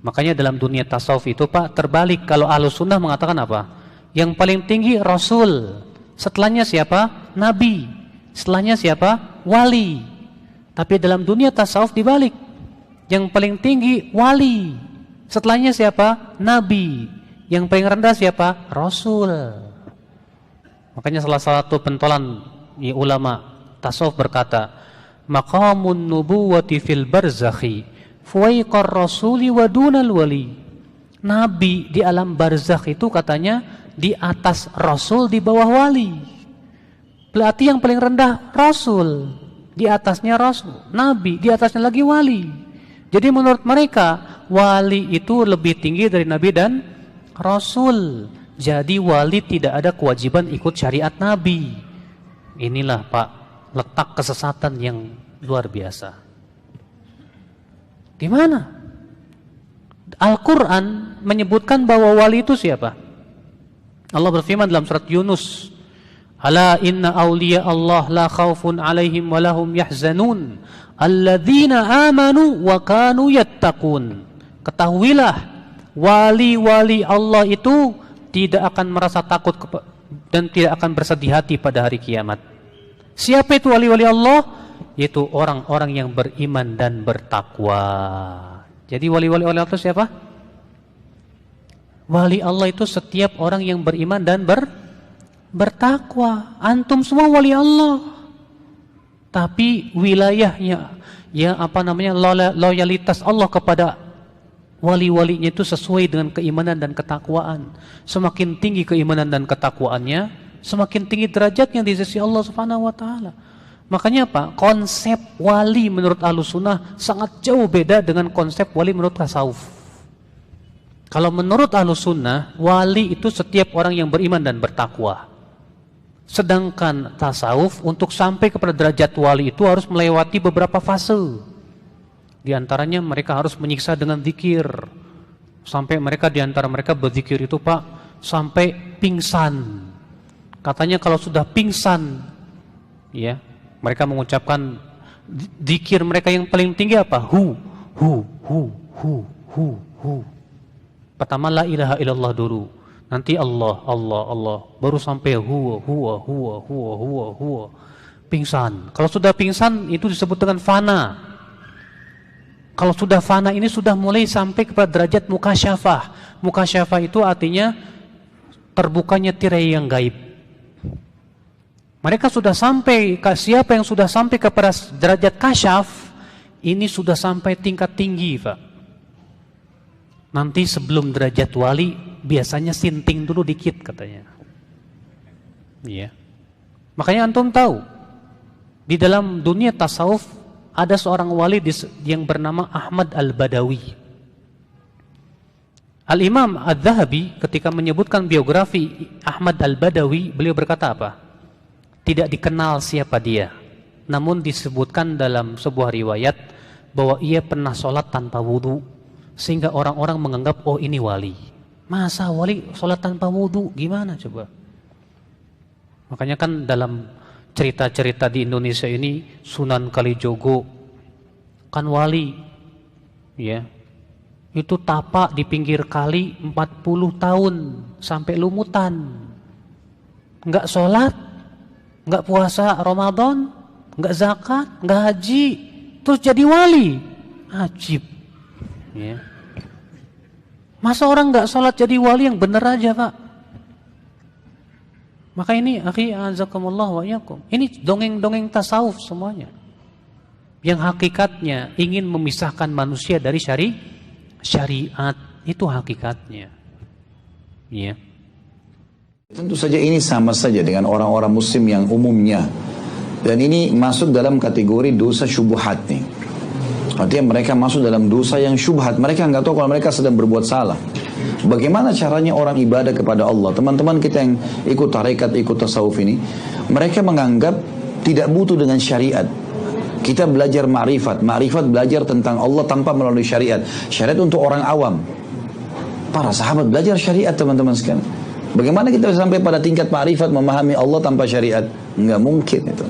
Makanya dalam dunia tasawuf itu Pak terbalik. Kalau Ahlus Sunnah mengatakan apa? Yang paling tinggi Rasul, setelahnya siapa? Nabi, setelahnya siapa? Wali. Tapi dalam dunia tasawuf dibalik. Yang paling tinggi wali, setelahnya siapa? Nabi. Yang paling rendah siapa? Rasul. Makanya salah satu pentolan ulama tasawuf berkata, maqamun nubuwati fil barzakhi fuwaiqar rasuli wa dunal wali. Nabi di alam barzakh itu katanya di atas Rasul, di bawah wali. Berarti yang paling rendah Rasul, di atasnya Rasul, Nabi, di atasnya lagi wali. Jadi menurut mereka wali itu lebih tinggi dari Nabi dan Rasul. Jadi wali tidak ada kewajiban ikut syariat Nabi. Inilah Pak, letak kesesatan yang luar biasa. Di mana? Al-Quran menyebutkan bahwa wali itu siapa? Allah berfirman dalam surat Yunus, Ala inna awliya Allah la khawfun alaihim wa lahum yahzanun alladzina amanu wa kanu yattaqun. Ketahuilah, wali-wali Allah itu tidak akan merasa takut dan tidak akan bersedih hati pada hari kiamat. Siapa itu wali-wali Allah? Yaitu orang-orang yang beriman dan bertakwa. Jadi wali-wali Allah itu siapa? Wali Allah itu setiap orang yang beriman dan bertakwa. Antum semua wali Allah. Tapi wilayahnya, loyalitas Allah kepada wali-walinya itu sesuai dengan keimanan dan ketakwaan. Semakin tinggi keimanan dan ketakwaannya, semakin tinggi derajatnya di sisi Allah Subhanahu wa taala. Makanya apa? Konsep wali menurut Ahlussunnah sangat jauh beda dengan konsep wali menurut tasawuf. Kalau menurut Ahlussunnah, wali itu setiap orang yang beriman dan bertakwa. Sedangkan tasawuf untuk sampai kepada derajat wali itu harus melewati beberapa fase. Di antaranya mereka harus menyiksa dengan zikir. Sampai mereka di antara mereka berzikir itu Pak, sampai pingsan. Katanya kalau sudah pingsan, ya, mereka mengucapkan zikir mereka yang paling tinggi apa? Hu. Pertama la ilaha illallah dulu. Nanti Allah. Baru sampai huwa. Pingsan. Kalau sudah pingsan itu disebut dengan fana. Kalau sudah fana ini sudah mulai sampai kepada derajat mukasyafah. Mukasyafah itu artinya terbukanya tirai yang gaib. Mereka sudah sampai, siapa yang sudah sampai kepada derajat kasyaf, ini sudah sampai tingkat tinggi, Pak. Nanti sebelum derajat wali, biasanya sinting dulu dikit katanya. Iya. Makanya antum tahu, di dalam dunia tasawuf, ada seorang wali yang bernama Ahmad Al-Badawi. Al-Imam Adz-Dzahabi ketika menyebutkan biografi Ahmad Al-Badawi, beliau berkata apa? Tidak dikenal siapa dia. Namun disebutkan dalam sebuah riwayat bahwa ia pernah sholat tanpa wudu, sehingga orang-orang menganggap, oh ini wali. Masa wali sholat tanpa wudu? Gimana coba? Makanya kan dalam cerita-cerita di Indonesia ini, Sunan Kalijogo kan wali, ya, itu tapak di pinggir kali 40 tahun sampai lumutan, nggak sholat, nggak puasa Ramadan, nggak zakat, nggak haji, terus jadi wali. Ajib, ya. Masa orang nggak sholat jadi wali? Yang bener aja, Pak. Maka ini akhi azakumullah wa iyyakum, ini dongeng-dongeng tasawuf semuanya, yang hakikatnya ingin memisahkan manusia dari syariat. Itu hakikatnya, ya. Tentu saja ini sama saja dengan orang-orang muslim yang umumnya, dan ini masuk dalam kategori dosa syubhat nih. Artinya mereka masuk dalam dosa yang syubhat. Mereka nggak tahu kalau mereka sedang berbuat salah. Bagaimana caranya orang ibadah kepada Allah? Teman-teman kita yang ikut tarekat, ikut tasawuf ini, mereka menganggap tidak butuh dengan syariat. Kita belajar ma'rifat belajar tentang Allah tanpa melalui syariat. Syariat untuk orang awam. Para sahabat belajar syariat, teman-teman sekalian. Bagaimana kita sampai pada tingkat ma'rifat memahami Allah tanpa syariat? Nggak mungkin itu.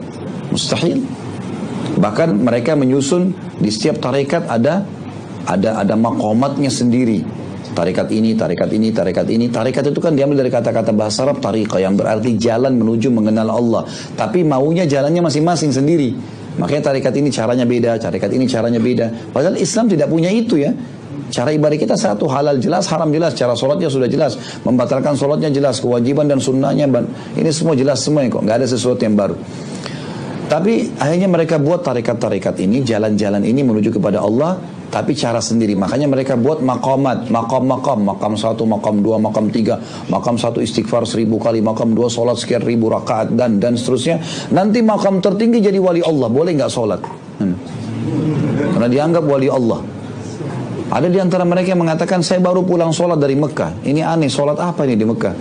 Mustahil. Bahkan mereka menyusun di setiap tarekat ada maqamatnya sendiri. Tarekat ini. Tarekat itu kan diambil dari kata-kata bahasa Arab tariqah, yang berarti jalan menuju mengenal Allah. Tapi maunya jalannya masing-masing sendiri. Makanya tarekat ini caranya beda, tarekat ini caranya beda. Padahal Islam tidak punya itu, ya. Cara ibadah kita satu, halal jelas, haram jelas. Cara sholatnya sudah jelas, membatalkan sholatnya jelas, kewajiban dan sunnahnya, ini semua jelas semua kok, nggak ada sesuatu yang baru. Tapi akhirnya mereka buat tarekat-tarekat ini, jalan-jalan ini menuju kepada Allah tapi cara sendiri. Makanya mereka buat maqamat, maqam 1, maqam 2, maqam 3, maqam 1 istighfar 1000 kali, maqam 2 salat sekian ribu rakaat dan seterusnya. Nanti maqam tertinggi jadi wali Allah, boleh nggak salat? Karena dianggap wali Allah. Ada di antara mereka yang mengatakan, saya baru pulang sholat dari Mekah. Ini aneh, sholat apa ini di Mekah?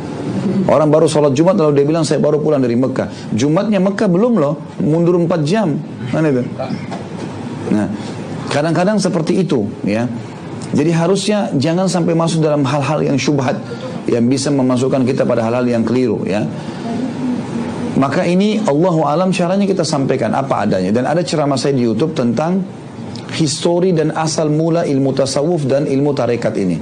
Orang baru sholat Jumat lalu dia bilang, saya baru pulang dari Mekah. Jumatnya Mekah belum loh, mundur 4 jam. Mana itu? Nah, kadang-kadang seperti itu, ya. Jadi harusnya jangan sampai masuk dalam hal-hal yang syubhat, yang bisa memasukkan kita pada hal-hal yang keliru, ya. Maka ini Allahu alam caranya kita sampaikan apa adanya. Dan ada ceramah saya di YouTube tentang histori dan asal mula ilmu tasawuf dan ilmu tarekat ini.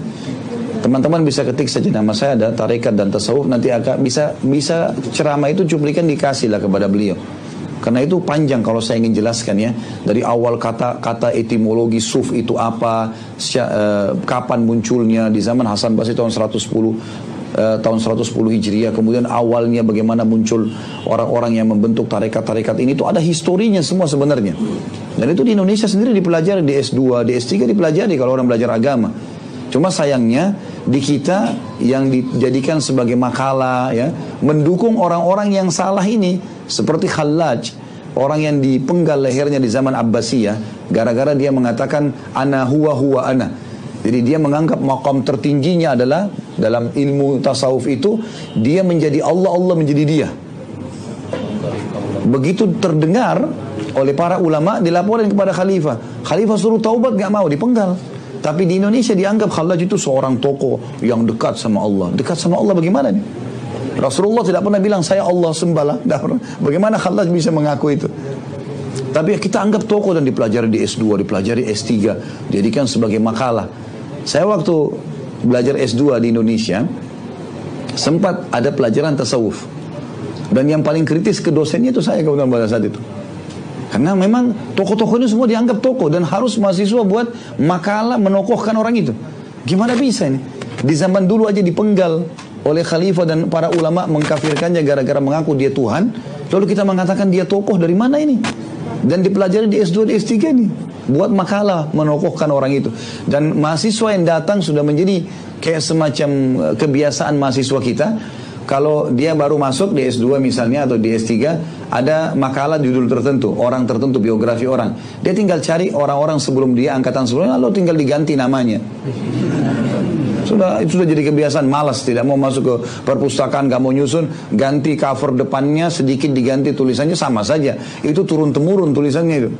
Teman-teman bisa ketik saja nama saya, ada tarekat dan tasawuf, nanti akan bisa ceramah itu cuplikan dikasih lah kepada beliau. Karena itu panjang kalau saya ingin jelaskan, ya. Dari awal kata etimologi suf itu apa, kapan munculnya di zaman Hasan Basri tahun 110 Hijriah, kemudian awalnya bagaimana muncul orang-orang yang membentuk tarekat-tarekat ini, itu ada historinya semua sebenarnya. Dan itu di Indonesia sendiri dipelajari, di S2, di S3 dipelajari kalau orang belajar agama. Cuma sayangnya di kita yang dijadikan sebagai makalah, ya, mendukung orang-orang yang salah ini, seperti Khallaj, orang yang dipenggal lehernya di zaman Abbasiyah gara-gara dia mengatakan ana huwa ana. Jadi dia menganggap maqam tertingginya adalah dalam ilmu tasawuf itu dia menjadi Allah, Allah menjadi dia. Begitu terdengar oleh para ulama, dilaporkan kepada khalifah. Khalifah suruh taubat, gak mau, dipenggal. Tapi di Indonesia dianggap Khallaj itu seorang tokoh yang dekat sama Allah. Dekat sama Allah bagaimana nih? Rasulullah tidak pernah bilang saya Allah sembahlah. Bagaimana Khallaj bisa mengaku itu? Tapi kita anggap tokoh dan dipelajari di S2, dipelajari S3, dijadikan sebagai makalah. Saya waktu belajar S2 di Indonesia sempat ada pelajaran tasawuf. Dan yang paling kritis ke dosennya itu saya kebetulan pada saat itu. Karena memang tokoh-tokoh ini semua dianggap tokoh dan harus mahasiswa buat makalah menokohkan orang itu. Gimana bisa ini? Di zaman dulu aja dipenggal oleh khalifah dan para ulama, mengkafirkannya gara-gara mengaku dia Tuhan. Lalu kita mengatakan dia tokoh, dari mana ini? Dan dipelajari di S2, di S3 nih. Buat makalah menokohkan orang itu. Dan mahasiswa yang datang sudah menjadi kayak semacam kebiasaan mahasiswa kita. Kalau dia baru masuk di S2 misalnya atau di S3, ada makalah judul tertentu, orang tertentu, biografi orang. Dia tinggal cari orang-orang sebelum dia, angkatan sebelumnya, lalu tinggal diganti namanya. Itu sudah jadi kebiasaan, malas, tidak mau masuk ke perpustakaan, gak mau nyusun, ganti cover depannya, sedikit diganti tulisannya, sama saja. Itu turun-temurun tulisannya itu.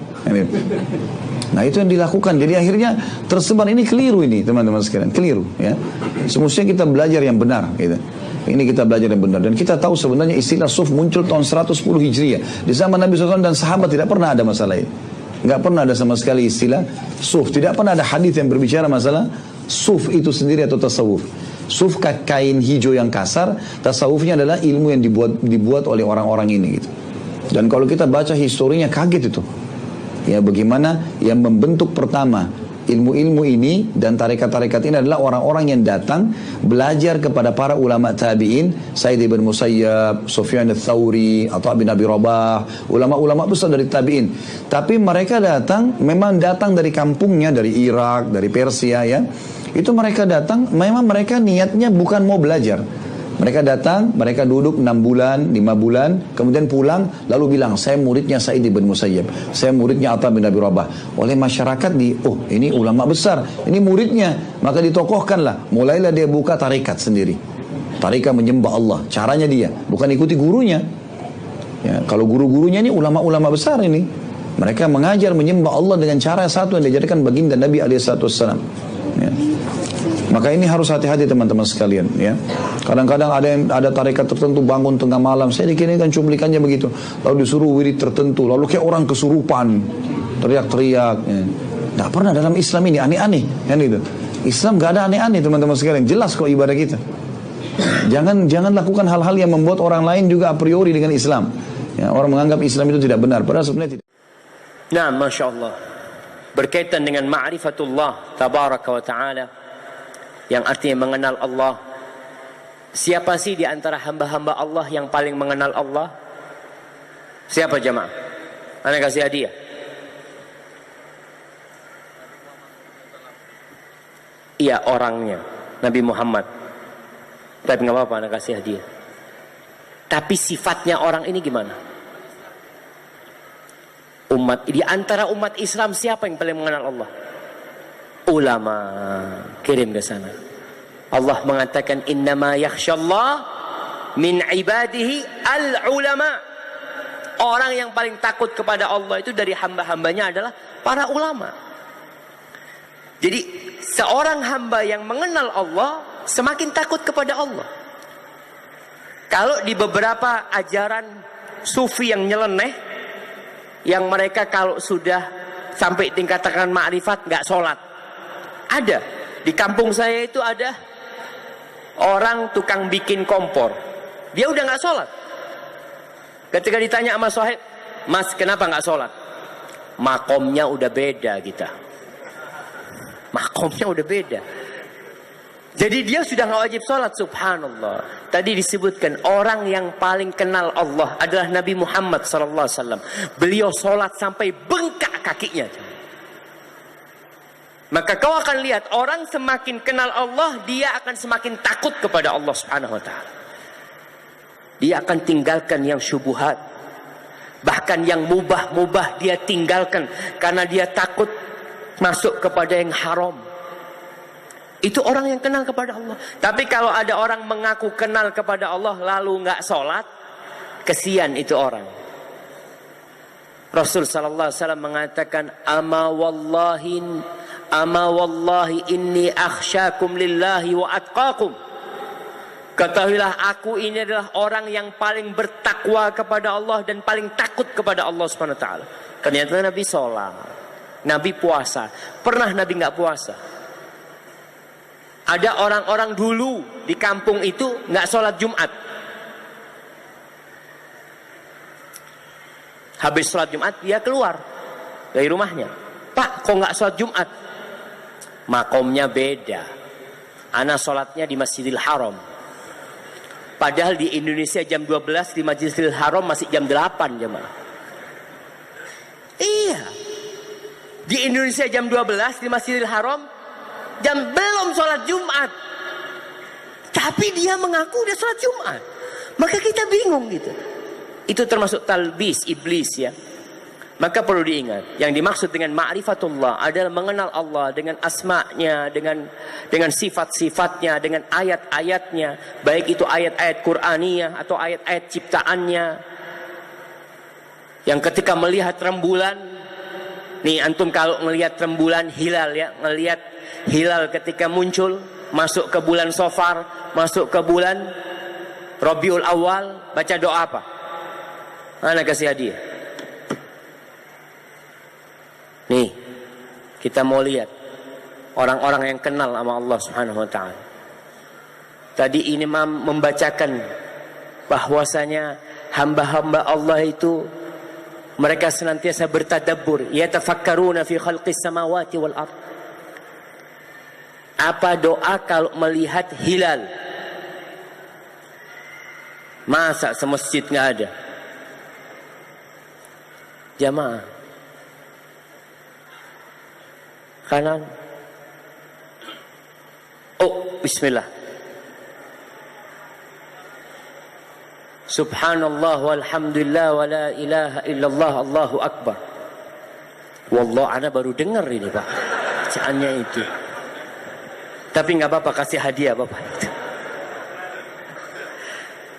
Nah itu yang dilakukan. Jadi akhirnya tersebar, ini keliru ini teman-teman sekalian, keliru, ya. Semestinya kita belajar yang benar, gitu. Ini kita belajar yang benar. Dan kita tahu sebenarnya istilah suf muncul tahun 110 Hijriah. Di zaman Nabi SAW dan sahabat tidak pernah ada masalah ini. Nggak pernah ada sama sekali istilah suf. Tidak pernah ada hadis yang berbicara masalah suf itu sendiri atau tasawuf. Suf kain hijau yang kasar, tasawufnya adalah ilmu yang dibuat oleh orang-orang ini, gitu. Dan kalau kita baca historinya kaget itu. Ya, bagaimana yang membentuk pertama ilmu-ilmu ini dan tarekat-tarekat ini adalah orang-orang yang datang belajar kepada para ulama tabi'in, Sa'id ibn Musayyab, Sufyan ats-Tsauri, Atha bin Abi Rabah, ulama-ulama besar dari tabi'in. Tapi mereka memang datang dari kampungnya, dari Irak, dari Persia, ya. Itu mereka datang, memang mereka niatnya bukan mau belajar. Mereka datang, mereka duduk 6 bulan, 5 bulan, kemudian pulang, lalu bilang, saya muridnya Sa'id bin Musayyab, saya muridnya Atha bin Abi Rabah. Oleh masyarakat ini ulama besar, ini muridnya, maka ditokohkanlah. Mulailah dia buka tarekat sendiri. Tarekat menyembah Allah, caranya dia, bukan ikuti gurunya. Ya, kalau guru-gurunya ini ulama-ulama besar ini, mereka mengajar menyembah Allah dengan cara satu yang diajarkan baginda Nabi SAW. Ya. Maka ini harus hati-hati teman-teman sekalian, ya. Kadang-kadang ada tarekat tertentu bangun tengah malam, saya dikirimkan cuplikannya begitu, lalu disuruh wirid tertentu, lalu kayak orang kesurupan, teriak-teriak. Ya. Nggak pernah dalam Islam ini, aneh-aneh, kan itu. Islam nggak ada aneh-aneh teman-teman sekalian, jelas kok ibadah kita. Jangan lakukan hal-hal yang membuat orang lain juga a priori dengan Islam. Ya, orang menganggap Islam itu tidak benar, padahal sebenarnya tidak. Nah, Masya Allah, berkaitan dengan ma'rifatullah tabaraka wa ta'ala, yang artinya mengenal Allah. Siapa sih di antara hamba-hamba Allah yang paling mengenal Allah? Siapa jemaah? Anda kasih hadiah. Iya, orangnya Nabi Muhammad. Tapi nggak apa-apa, anak kasih hadiah. Tapi sifatnya orang ini gimana? Di antara umat Islam siapa yang paling mengenal Allah? Ulama. Kirim ke sana. Allah mengatakan innama yakhsyallah min ibadihi al-ulama. Orang yang paling takut kepada Allah itu dari hamba-hambanya adalah para ulama. Jadi seorang hamba yang mengenal Allah semakin takut kepada Allah. Kalau di beberapa ajaran sufi yang nyeleneh, yang mereka kalau sudah sampai tingkatan ma'rifat nggak sholat. Ada. Di kampung saya itu ada orang tukang bikin kompor. Dia udah nggak sholat. Ketika ditanya sama sahib, Mas kenapa nggak sholat? Makomnya udah beda kita. Makomnya udah beda. Jadi dia sudah nggak wajib sholat. Subhanallah. Tadi disebutkan orang yang paling kenal Allah adalah Nabi Muhammad SAW. Beliau sholat sampai bengkak kakinya. Maka kau akan lihat orang semakin kenal Allah, dia akan semakin takut kepada Allah Subhanahu Wa Taala. Dia akan tinggalkan yang syubhat, bahkan yang mubah-mubah dia tinggalkan karena dia takut masuk kepada yang haram. Itu orang yang kenal kepada Allah. Tapi kalau ada orang mengaku kenal kepada Allah lalu nggak sholat, kesian itu orang. Rasul sallallahu alaihi wasallam mengatakan, ama wallahi inni akhsyakum lillahi wa atqakum. Ketahuilah aku ini adalah orang yang paling bertakwa kepada Allah dan paling takut kepada Allah Subhanahu wa taala. Ternyata Nabi sholat, Nabi puasa. Pernah Nabi nggak puasa? Ada orang-orang dulu di kampung itu nggak sholat Jumat. Habis sholat Jumat dia keluar dari rumahnya. Pak, kok nggak sholat Jumat? Makomnya beda. Ana sholatnya di Masjidil Haram. Padahal di Indonesia jam 12, di Masjidil Haram masih jam 8 jemaah. Iya. Di Indonesia jam 12 di Masjidil Haram belum sholat Jumat. Tapi dia mengaku udah sholat Jumat. Maka kita bingung gitu. Itu termasuk talbis iblis ya. Maka perlu diingat, yang dimaksud dengan ma'rifatullah adalah mengenal Allah dengan asma'nya, dengan sifat-sifatnya, dengan ayat-ayatnya, baik itu ayat-ayat Qur'aniyah atau ayat-ayat ciptaannya. Yang ketika melihat rembulan, nih antum kalau melihat rembulan hilal ya, melihat hilal ketika muncul, masuk ke bulan Safar, masuk ke bulan Rabiul Awal, baca doa apa? Ana kasih hadiah. Nih, kita mau lihat orang-orang yang kenal sama Allah Subhanahu wa taala. Tadi ini membacakan bahwasanya hamba-hamba Allah itu mereka senantiasa bertadabbur, yatafakkaruna fi khalqis samawati wal ardh. Apa doa kalau melihat hilal? Masa semasjid nggak ada? Jamaah. Kanan. Oh, bismillah. Subhanallah walhamdulillah wa la ilaha illallah Allahu akbar. Wallah, ana baru dengar ini Pak. Bacaannya itu. Tapi nggak apa-apa, kasih hadiah Bapak.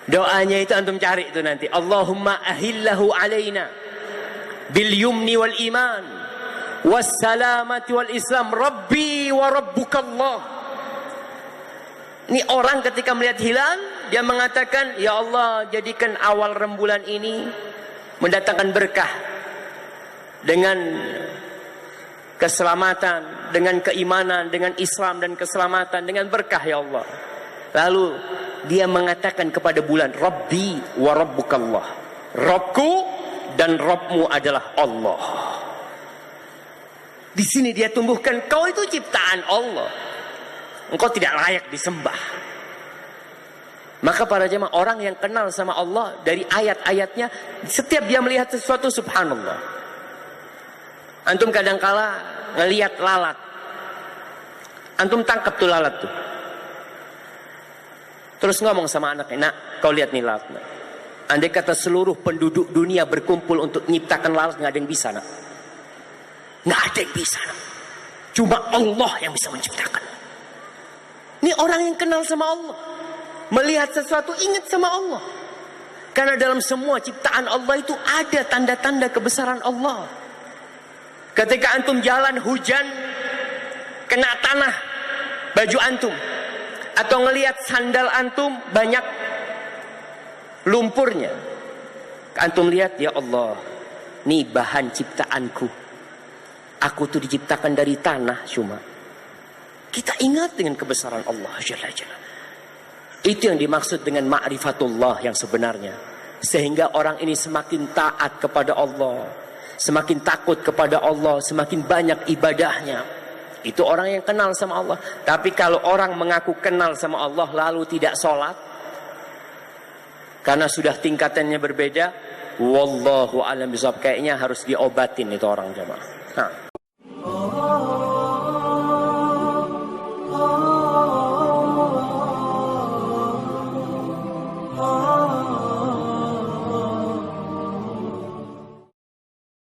Doanya itu antum cari itu nanti. Allahumma ahillahu alaina bil yumni wal iman was salamati wal islam rabbi wa rabbukallah. Ini orang ketika melihat hilal dia mengatakan, ya Allah, jadikan awal rembulan ini mendatangkan berkah dengan keselamatan, dengan keimanan, dengan Islam dan keselamatan, dengan berkah ya Allah. Lalu dia mengatakan kepada bulan, Rabbi wa Rabbukallah. Rabbku dan Rabbmu adalah Allah. Di sini dia tumbuhkan, kau itu ciptaan Allah. Engkau tidak layak disembah. Maka para jemaah, orang yang kenal sama Allah dari ayat-ayatnya, setiap dia melihat sesuatu, subhanallah. Antum kadangkala ngelihat lalat. Antum tangkap tuh lalat tuh. Terus ngomong sama anaknya, nak, kau lihat nih lalat. Nak. Andai kata seluruh penduduk dunia berkumpul untuk menciptakan lalat, nggak ada yang bisa, nak. Nggak ada yang bisa, nak. Cuma Allah yang bisa menciptakan. Ini orang yang kenal sama Allah. Melihat sesuatu ingat sama Allah. Karena dalam semua ciptaan Allah itu ada tanda-tanda kebesaran Allah. Ketika antum jalan hujan, kena tanah baju antum, atau ngelihat sandal antum banyak lumpurnya, antum lihat, ya Allah, nih bahan ciptaanku. Aku tuh diciptakan dari tanah cuma. Kita ingat dengan kebesaran Allah Jalla Jalla. Itu yang dimaksud dengan ma'rifatullah yang sebenarnya. Sehingga orang ini semakin taat kepada Allah, semakin takut kepada Allah, semakin banyak ibadahnya. Itu orang yang kenal sama Allah. Tapi kalau orang mengaku kenal sama Allah lalu tidak sholat, karena sudah tingkatannya berbeda, wallahu a'lam bishawab, kayaknya harus diobatin itu orang jemaah. Nah.